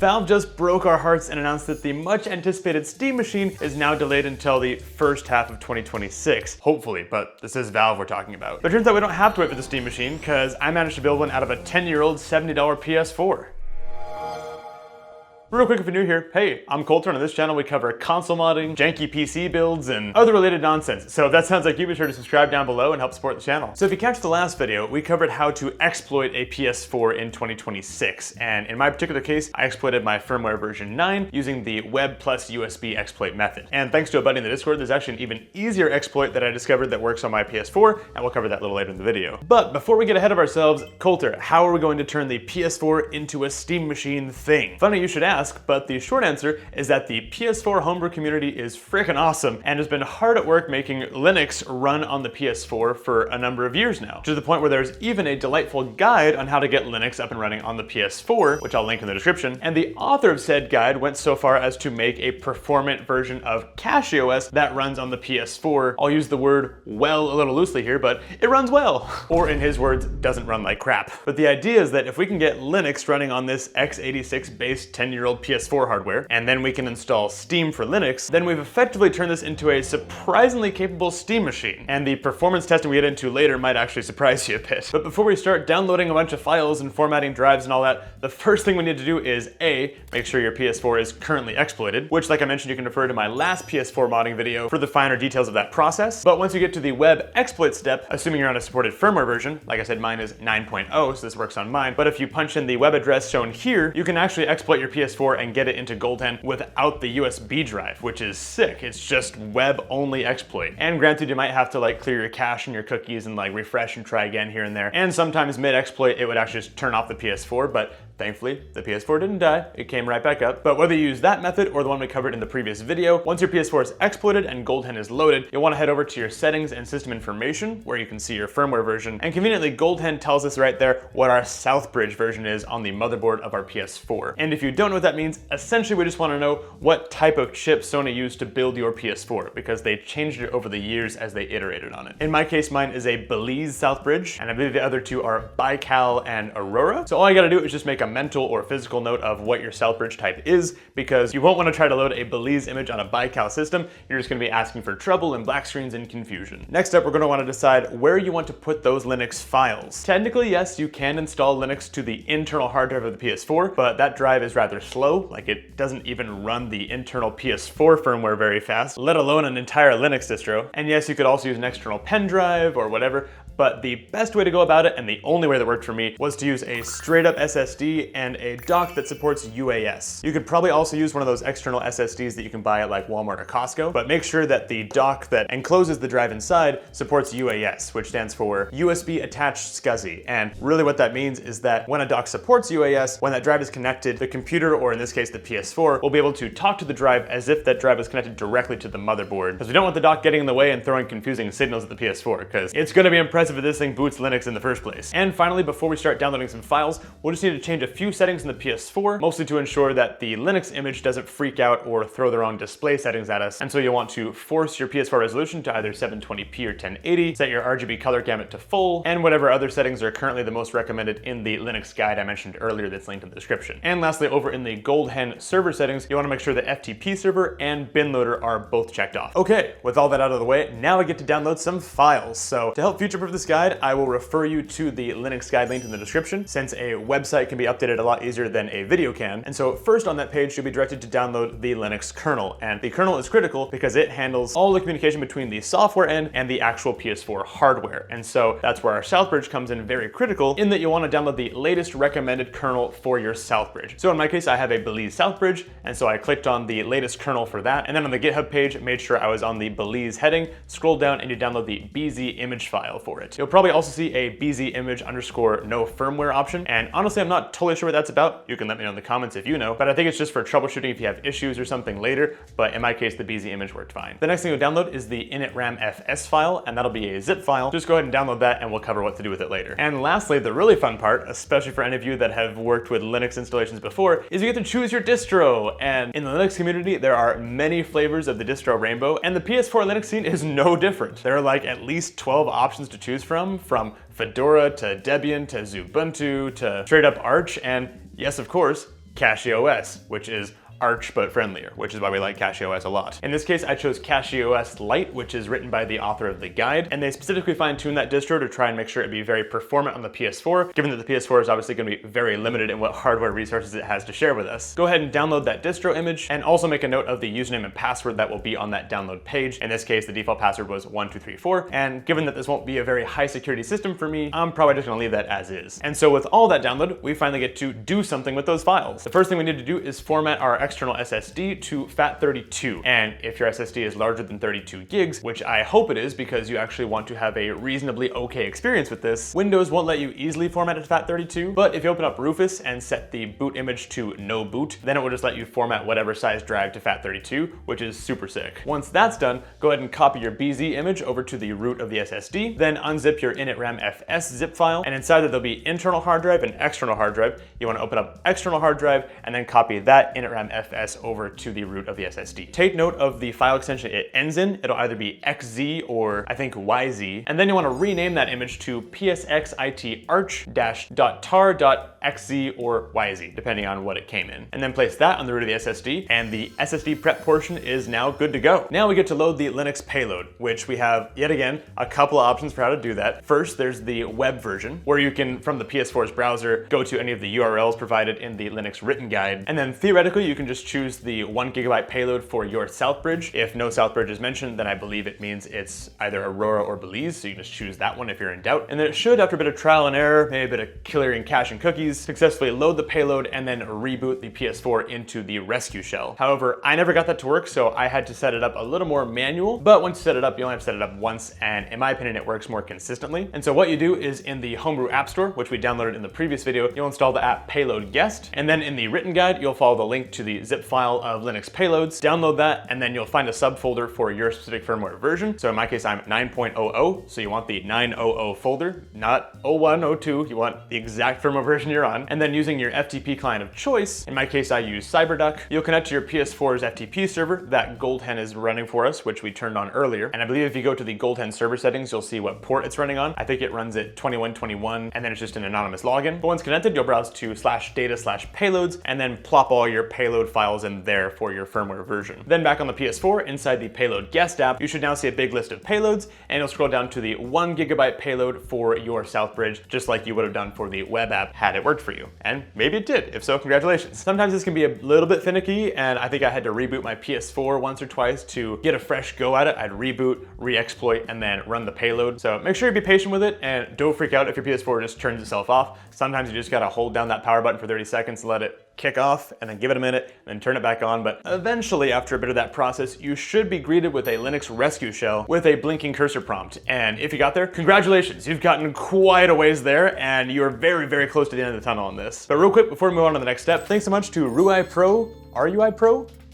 Valve just broke our hearts and announced that the much anticipated Steam Machine is now delayed until the first half of 2026. Hopefully, but this is Valve we're talking about. But it turns out we don't have to wait for the Steam Machine, because I managed to build one out of a 10-year-old $70 PS4. Real quick if you're new here, hey, I'm Coulter, and on this channel we cover console modding, janky PC builds, and other related nonsense. So if that sounds like you, be sure to subscribe down below and help support the channel. So if you catch the last video, we covered how to exploit a PS4 in 2026. And in my particular case, I exploited my firmware version 9 using the web plus USB exploit method. And thanks to a buddy in the Discord, there's actually an even easier exploit that I discovered that works on my PS4, and we'll cover that a little later in the video. But before we get ahead of ourselves, Coulter, how are we going to turn the PS4 into a Steam Machine thing? Funny you should ask, but the short answer is that the PS4 homebrew community is freaking awesome and has been hard at work making Linux run on the PS4 for a number of years now, to the point where there's even a delightful guide on how to get Linux up and running on the PS4, which I'll link in the description. And the author of said guide went so far as to make a performant version of CachyOS that runs on the PS4. I'll use the word well a little loosely here, but it runs well. Or in his words, doesn't run like crap. But the idea is that if we can get Linux running on this x86 based 10-year-old PS4 hardware, and then we can install Steam for Linux, then we've effectively turned this into a surprisingly capable Steam machine. And the performance testing we get into later might actually surprise you a bit. But before we start downloading a bunch of files and formatting drives and all that, the first thing we need to do is A, make sure your PS4 is currently exploited, which, like I mentioned, you can refer to my last PS4 modding video for the finer details of that process. But once you get to the web exploit step, assuming you're on a supported firmware version, like I said, mine is 9.0, so this works on mine, but if you punch in the web address shown here, you can actually exploit your PS4 and get it into goldhen without the USB drive, which is sick. It's just web-only exploit. And granted, you might have to like clear your cache and your cookies and like refresh and try again here and there. And sometimes mid-exploit, it would actually just turn off the PS4, but thankfully, the PS4 didn't die. It came right back up. But whether you use that method or the one we covered in the previous video, once your PS4 is exploited and goldhen is loaded, you'll want to head over to your settings and system information, where you can see your firmware version. And conveniently, goldhen tells us right there what our Southbridge version is on the motherboard of our PS4. And if you don't know what that means, essentially we just want to know what type of chip Sony used to build your PS4, because they changed it over the years as they iterated on it. In my case, mine is a Belize Southbridge, and I believe the other two are Baikal and Aurora. So all you gotta do is just make a mental or physical note of what your Southbridge type is, because you won't want to try to load a Belize image on a Baikal system. You're just going to be asking for trouble and black screens and confusion. Next up, we're going to want to decide where you want to put those Linux files. Technically, yes, you can install Linux to the internal hard drive of the PS4, but that drive is rather slow. Like, it doesn't even run the internal PS4 firmware very fast, let alone an entire Linux distro. And yes, you could also use an external pen drive or whatever, but the best way to go about it, and the only way that worked for me, was to use a straight up SSD and a dock that supports UAS. You could probably also use one of those external SSDs that you can buy at like Walmart or Costco, but make sure that the dock that encloses the drive inside supports UAS, which stands for USB Attached SCSI. And really what that means is that when a dock supports UAS, when that drive is connected, the computer, or in this case the PS4, will be able to talk to the drive as if that drive was connected directly to the motherboard, because we don't want the dock getting in the way and throwing confusing signals at the PS4, because it's going to be impressive if this thing boots Linux in the first place. And finally, before we start downloading some files, we'll just need to change a few settings in the PS4, mostly to ensure that the Linux image doesn't freak out or throw the wrong display settings at us. And so you'll want to force your PS4 resolution to either 720p or 1080, set your RGB color gamut to full, and whatever other settings are currently the most recommended in the Linux guide I mentioned earlier that's linked in the description. And lastly, over in the goldhen server settings, you want to make sure that FTP server and bin loader are both checked off. Okay, with all that out of the way, now I get to download some files. So to help future-proof this guide, I will refer you to the Linux guide linked in the description, since a website can be updated a lot easier than a video can. And so first on that page, you'll be directed to download the Linux kernel. And the kernel is critical because it handles all the communication between the software end and the actual PS4 hardware. And so that's where our Southbridge comes in very critical, in that you'll want to download the latest recommended kernel for your Southbridge. So in my case, I have a Belize Southbridge, and so I clicked on the latest kernel for that. And then on the GitHub page, made sure I was on the Belize heading, scroll down, and you download the BZ image file for it. You'll probably also see a BZ image underscore no firmware option. And honestly, I'm not totally sure what that's about. You can let me know in the comments if you know, but I think it's just for troubleshooting if you have issues or something later. But in my case, the BZ image worked fine. The next thing you'll download is the initramfs file, and that'll be a zip file. Just go ahead and download that and we'll cover what to do with it later. And lastly, the really fun part, especially for any of you that have worked with Linux installations before, is you get to choose your distro. And in the Linux community, there are many flavors of the distro rainbow, and the PS4 Linux scene is no different. There are like at least 12 options to choose from Fedora to Debian to Ubuntu to straight up Arch, and yes, of course, CachyOS, which is Arch but friendlier, which is why we like CachyOS a lot. In this case, I chose CachyOS Lite, which is written by the author of the guide, and they specifically fine-tuned that distro to try and make sure it'd be very performant on the PS4, given that the PS4 is obviously going to be very limited in what hardware resources it has to share with us. Go ahead and download that distro image, and also make a note of the username and password that will be on that download page. In this case, the default password was 1234, and given that this won't be a very high security system for me, I'm probably just going to leave that as is. And so with all that downloaded, we finally get to do something with those files. The first thing we need to do is format our external SSD to FAT32. And if your SSD is larger than 32 gigs, which I hope it is because you actually want to have a reasonably okay experience with this, Windows won't let you easily format it to FAT32, but if you open up Rufus and set the boot image to no boot, then it will just let you format whatever size drive to FAT32, which is super sick. Once that's done, go ahead and copy your BZ image over to the root of the SSD, then unzip your initramfs zip file, and inside that there'll be internal hard drive and external hard drive. You want to open up external hard drive and then copy that initramfs over to the root of the SSD. Take note of the file extension it ends in. It'll either be XZ or I think YZ, and then you want to rename that image to psxitarch-.tar.xz or YZ, depending on what it came in, and then place that on the root of the SSD, and the SSD prep portion is now good to go. Now we get to load the Linux payload, which we have, yet again, a couple of options for how to do that. First, there's the web version, where you can, from the PS4's browser, go to any of the URLs provided in the Linux written guide, and then theoretically you can just choose the 1 GB payload for your Southbridge. If no Southbridge is mentioned, then I believe it means it's either Aurora or Belize, so you can just choose that one if you're in doubt. And then it should, after a bit of trial and error, maybe a bit of clearing cache and cookies, successfully load the payload and then reboot the PS4 into the rescue shell. However, I never got that to work, so I had to set it up a little more manual, but once you set it up, you only have to set it up once, and in my opinion, it works more consistently. And so what you do is in the Homebrew App Store, which we downloaded in the previous video, you'll install the app Payload Guest, and then in the written guide, you'll follow the link to the zip file of Linux payloads, download that, and then you'll find a subfolder for your specific firmware version. So in my case, I'm 9.00, so you want the 9.00 folder, not 01, 02, you want the exact firmware version you're on. And then using your FTP client of choice, in my case, I use CyberDuck, you'll connect to your PS4's FTP server that goldhen is running for us, which we turned on earlier. And I believe if you go to the goldhen server settings, you'll see what port it's running on. I think it runs at 2121, and then it's just an anonymous login. But once connected, you'll browse to /data/payloads, and then plop all your payload files in there for your firmware version. Then back on the PS4, inside the Payload Guest app, you should now see a big list of payloads, and you'll scroll down to the 1 GB payload for your Southbridge, just like you would have done for the web app had it worked for you. And maybe it did. If so, congratulations. Sometimes this can be a little bit finicky, and I think I had to reboot my PS4 once or twice to get a fresh go at it. I'd reboot, re-exploit, and then run the payload. So make sure you be patient with it, and don't freak out if your PS4 just turns itself off. Sometimes you just gotta hold down that power button for 30 seconds to let it kick off, and then give it a minute, and then turn it back on. But eventually, after a bit of that process, you should be greeted with a Linux rescue shell with a blinking cursor prompt. And if you got there, congratulations, you've gotten quite a ways there, and you're very, very close to the end of the tunnel on this. But real quick, before we move on to the next step, thanks so much to RUI Pro,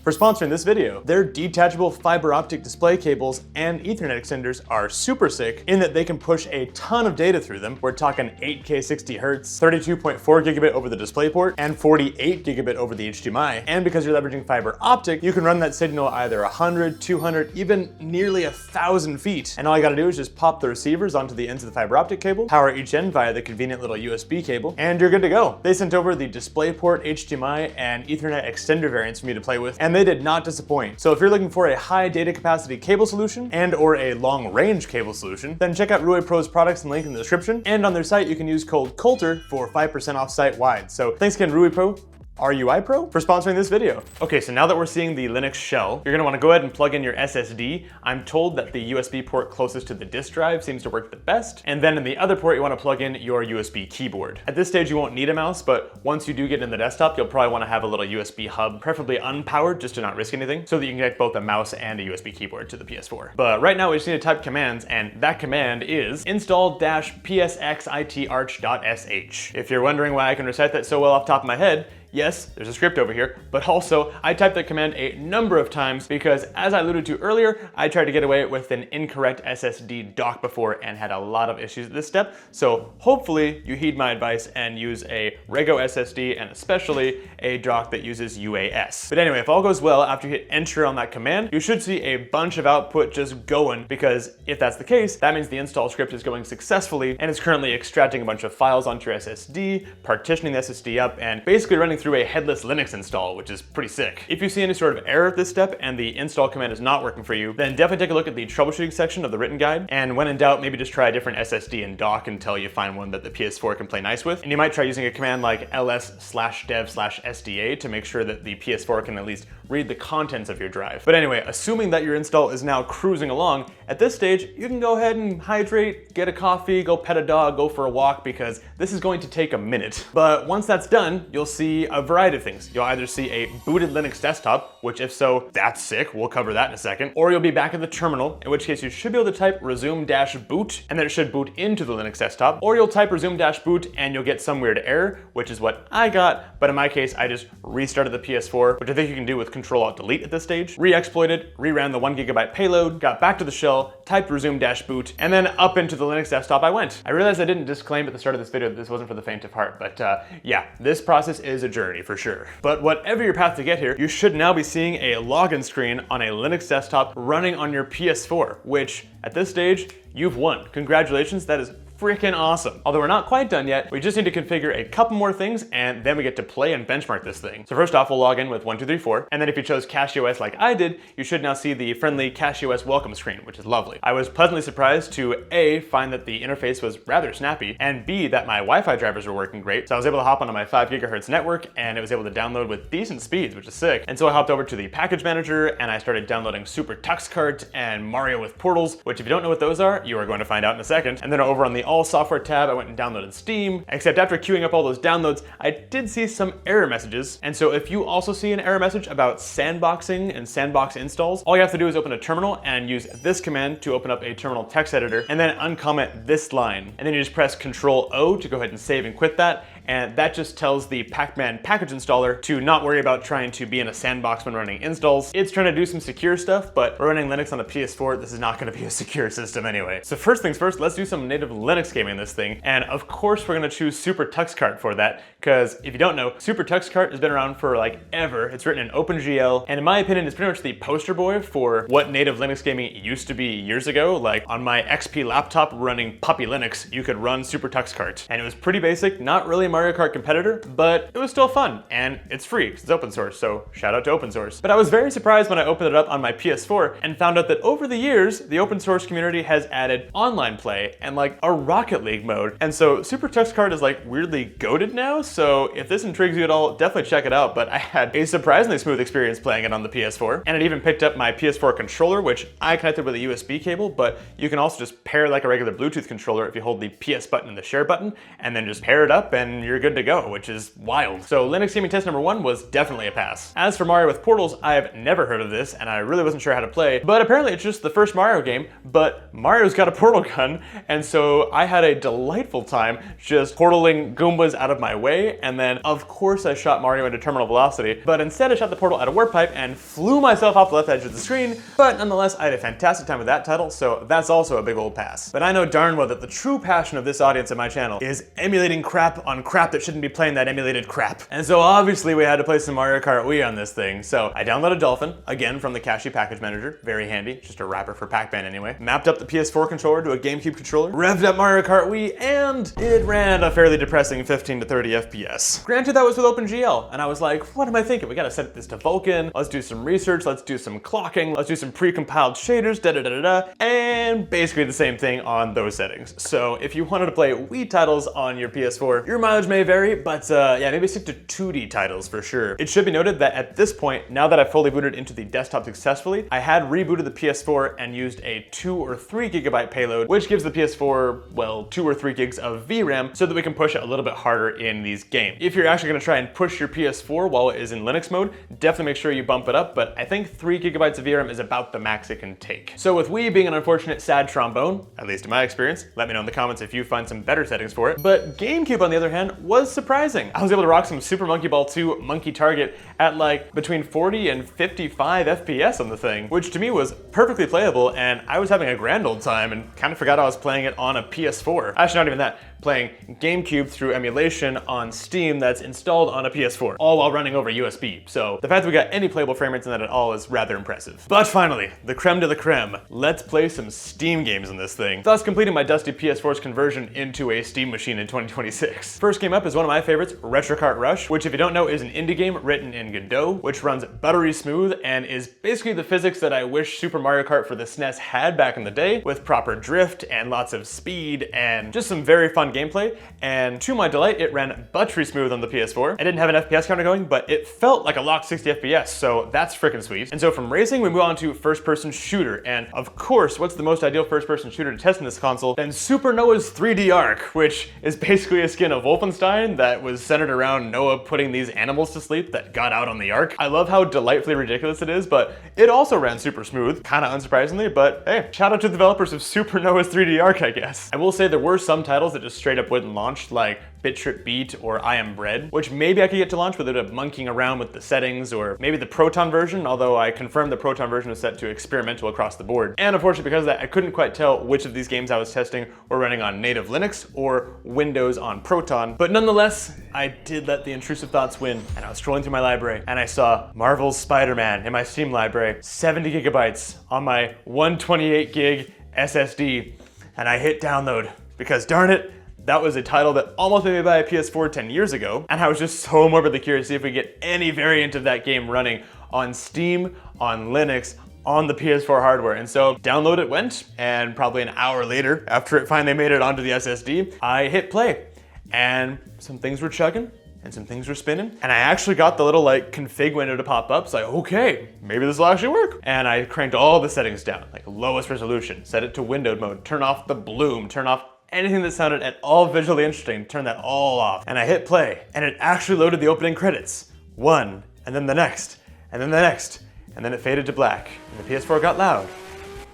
for sponsoring this video. Their detachable fiber optic display cables and Ethernet extenders are super sick in that they can push a ton of data through them. We're talking 8K 60 Hertz, 32.4 gigabit over the DisplayPort, and 48 gigabit over the HDMI. And because you're leveraging fiber optic, you can run that signal either 100, 200, even nearly 1,000 feet. And all you gotta do is just pop the receivers onto the ends of the fiber optic cable, power each end via the convenient little USB cable, and you're good to go. They sent over the DisplayPort, HDMI, and Ethernet extender variants for me to play with, and they did not disappoint. So if you're looking for a high data capacity cable solution and or a long range cable solution, then check out RUI Pro's products and link in the description. And on their site, you can use code Coulter for 5% off site wide. So thanks again, RUI Pro, RUI Pro, for sponsoring this video. Okay, so now that we're seeing the Linux shell, you're gonna wanna go ahead and plug in your SSD. I'm told that the USB port closest to the disk drive seems to work the best. And then in the other port, you wanna plug in your USB keyboard. At this stage, you won't need a mouse, but once you do get in the desktop, you'll probably wanna have a little USB hub, preferably unpowered, just to not risk anything, so that you can connect both a mouse and a USB keyboard to the PS4. But right now, we just need to type commands, and that command is install-psxitarch.sh. If you're wondering why I can recite that so well off the top of my head, yes, there's a script over here, but also I typed that command a number of times because, as I alluded to earlier, I tried to get away with an incorrect SSD dock before and had a lot of issues at this step. So hopefully you heed my advice and use a Rego SSD, and especially a dock that uses UAS. But anyway, if all goes well, after you hit enter on that command, you should see a bunch of output just going, because if that's the case, that means the install script is going successfully and is currently extracting a bunch of files onto your SSD, partitioning the SSD up, and basically running through a headless Linux install, which is pretty sick. If you see any sort of error at this step and the install command is not working for you, then definitely take a look at the troubleshooting section of the written guide, and when in doubt, maybe just try a different SSD and dock until you find one that the PS4 can play nice with. And you might try using a command like ls/dev/sda to make sure that the PS4 can at least read the contents of your drive. But anyway, assuming that your install is now cruising along, at this stage, you can go ahead and hydrate, get a coffee, go pet a dog, go for a walk, because this is going to take a minute. But once that's done, you'll see a variety of things. You'll either see a booted Linux desktop, which if so, that's sick, we'll cover that in a second, or you'll be back at the terminal, in which case you should be able to type resume-boot, and then it should boot into the Linux desktop, or you'll type resume-boot and you'll get some weird error, which is what I got, but in my case, I just restarted the PS4, which I think you can do with Control-Alt-Delete at this stage, re-exploited, reran the 1 GB payload, got back to the shell, typed resume-boot, and then up into the Linux desktop I went. I realized I didn't disclaim at the start of this video that this wasn't for the faint of heart, but yeah, this process is a journey for sure. But whatever your path to get here, you should now be seeing a login screen on a Linux desktop running on your PS4, which at this stage, you've won. Congratulations, that is freaking awesome. Although we're not quite done yet, we just need to configure a couple more things and then we get to play and benchmark this thing. So first off, we'll log in with 1234, and then if you chose CachyOS like I did, you should now see the friendly CachyOS welcome screen, which is lovely. I was pleasantly surprised to A, find that the interface was rather snappy, and B, that my Wi-Fi drivers were working great. So I was able to hop onto my 5 GHz network and it was able to download with decent speeds, which is sick. And so I hopped over to the package manager and I started downloading Super TuxKart and Mario with Portals, which if you don't know what those are, you are going to find out in a second. And then over on the All Software tab, I went and downloaded Steam, except after queuing up all those downloads, I did see some error messages. And so if you also see an error message about sandboxing and sandbox installs, all you have to do is open a terminal and use this command to open up a terminal text editor, and then uncomment this line. And then you just press Control-O to go ahead and save and quit that. And that just tells the Pacman package installer to not worry about trying to be in a sandbox when running installs. It's trying to do some secure stuff, but we're running Linux on a PS4. This is not going to be a secure system anyway. So first things first, let's do some native Linux gaming in this thing. And of course, we're going to choose Super TuxKart for that, because if you don't know, Super TuxKart has been around for like ever. It's written in OpenGL, and in my opinion, it's pretty much the poster boy for what native Linux gaming used to be years ago. Like on my XP laptop running Puppy Linux, you could run Super TuxKart, and it was pretty basic, not really a Mario Kart competitor, but it was still fun, and it's free because it's open source, so shout out to open source. But I was very surprised when I opened it up on my PS4 and found out that over the years, the open source community has added online play and like a Rocket League mode. And so Super TuxKart is like weirdly goated now, so if this intrigues you at all, definitely check it out. But I had a surprisingly smooth experience playing it on the PS4, and it even picked up my PS4 controller, which I connected with a USB cable, but you can also just pair like a regular Bluetooth controller if you hold the PS button and the share button, and then just pair it up and you're good to go, which is wild. So Linux gaming test number 1 was definitely a pass. As for Mario with Portals, I have never heard of this, and I really wasn't sure how to play, but apparently it's just the first Mario game, but Mario's got a portal gun, and so I had a delightful time just portaling Goombas out of my way, and then of course I shot Mario into terminal velocity, but instead I shot the portal at a warp pipe and flew myself off the left edge of the screen, but nonetheless I had a fantastic time with that title, so that's also a big old pass. But I know darn well that the true passion of this audience and my channel is emulating crap on crap that shouldn't be playing that emulated crap. And so obviously we had to play some Mario Kart Wii on this thing. So I downloaded Dolphin, again from the Cachy package manager, very handy, just a wrapper for Pac-Man anyway. Mapped up the PS4 controller to a GameCube controller, revved up Mario Kart Wii, and it ran a fairly depressing 15 to 30 FPS. Granted, that was with OpenGL, and I was like, what am I thinking? We gotta set this to Vulkan, let's do some research, let's do some clocking, let's do some pre-compiled shaders, da-da-da-da-da, and basically the same thing on those settings. So if you wanted to play Wii titles on your PS4, your mileage may vary, but yeah, maybe stick to 2D titles for sure. It should be noted that at this point, now that I've fully booted into the desktop successfully, I had rebooted the PS4 and used a 2 or 3 GB payload, which gives the PS4, well, 2 or 3 gigs of VRAM so that we can push it a little bit harder in these games. If you're actually gonna try and push your PS4 while it is in Linux mode, definitely make sure you bump it up, but I think 3 GB of VRAM is about the max it can take. So with Wii being an unfortunate sad trombone, at least in my experience, let me know in the comments if you find some better settings for it, but GameCube on the other hand was surprising. I was able to rock some Super Monkey Ball 2 Monkey Target at like between 40 and 55 FPS on the thing, which to me was perfectly playable, and I was having a grand old time and kind of forgot I was playing it on a PS4. Actually, not even that. playing GameCube through emulation on Steam that's installed on a PS4, all while running over USB. So the fact that we got any playable frame rates in that at all is rather impressive. But finally, the creme de la creme. Let's play some Steam games in this thing, thus completing my dusty PS4's conversion into a Steam machine in 2026. First game up is one of my favorites, Retro Kart Rush, which if you don't know is an indie game written in Godot, which runs buttery smooth and is basically the physics that I wish Super Mario Kart for the SNES had back in the day, with proper drift and lots of speed and just some very fun gameplay. And to my delight, it ran buttery smooth on the PS4. I didn't have an FPS counter going, but it felt like a locked 60 FPS, so that's freaking sweet. And so from racing, we move on to first-person shooter. And of course, what's the most ideal first-person shooter to test in this console than Super Noah's 3D Ark, which is basically a skin of Wolfenstein that was centered around Noah putting these animals to sleep that got out on the Ark. I love how delightfully ridiculous it is, but it also ran super smooth, kind of unsurprisingly, but hey, shout out to the developers of Super Noah's 3D Ark, I guess. I will say there were some titles that just straight up wouldn't launch, like Bit Trip Beat or I Am Bread, which maybe I could get to launch without monkeying around with the settings, or maybe the Proton version, although I confirmed the Proton version was set to experimental across the board. And unfortunately because of that, I couldn't quite tell which of these games I was testing were running on native Linux or Windows on Proton. But nonetheless, I did let the intrusive thoughts win, and I was scrolling through my library and I saw Marvel's Spider-Man in my Steam library, 70 gigabytes on my 128 gig SSD, and I hit download because darn it, that was a title that almost made me buy a PS4 10 years ago, and I was just so morbidly curious to see if we get any variant of that game running on Steam, on Linux, on the PS4 hardware. And so download it went, and probably an hour later, after it finally made it onto the SSD, I hit play, and some things were chugging, and some things were spinning, and I actually got the little like config window to pop up, so okay, maybe this will actually work. And I cranked all the settings down, like lowest resolution, set it to windowed mode, turn off the bloom, turn off anything that sounded at all visually interesting, turn that all off. And I hit play, and it actually loaded the opening credits. One, and then the next, and then the next, and then it faded to black, and the PS4 got loud,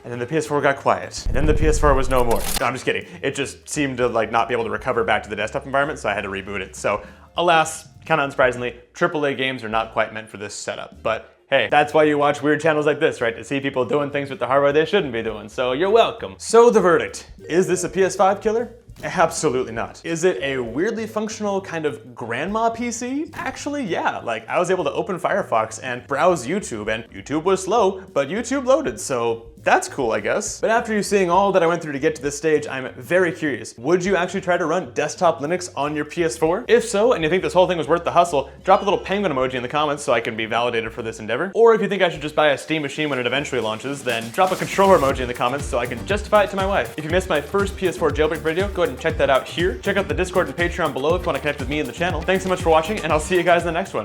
and then the PS4 got quiet, and then the PS4 was no more. No, I'm just kidding. It just seemed to like not be able to recover back to the desktop environment, so I had to reboot it. So alas, kind of unsurprisingly, AAA games are not quite meant for this setup, but hey, that's why you watch weird channels like this, right? To see people doing things with the hardware they shouldn't be doing, so you're welcome. So the verdict, is this a PS5 killer? Absolutely not. Is it a weirdly functional kind of grandma PC? Actually, yeah. Like, I was able to open Firefox and browse YouTube, and YouTube was slow, but YouTube loaded, so that's cool, I guess. But after you seeing all that I went through to get to this stage, I'm very curious. Would you actually try to run desktop Linux on your PS4? If so, and you think this whole thing was worth the hustle, drop a little penguin emoji in the comments so I can be validated for this endeavor. Or if you think I should just buy a Steam machine when it eventually launches, then drop a controller emoji in the comments so I can justify it to my wife. If you missed my first PS4 jailbreak video, go ahead and check that out here. Check out the Discord and Patreon below if you want to connect with me and the channel. Thanks so much for watching, and I'll see you guys in the next one.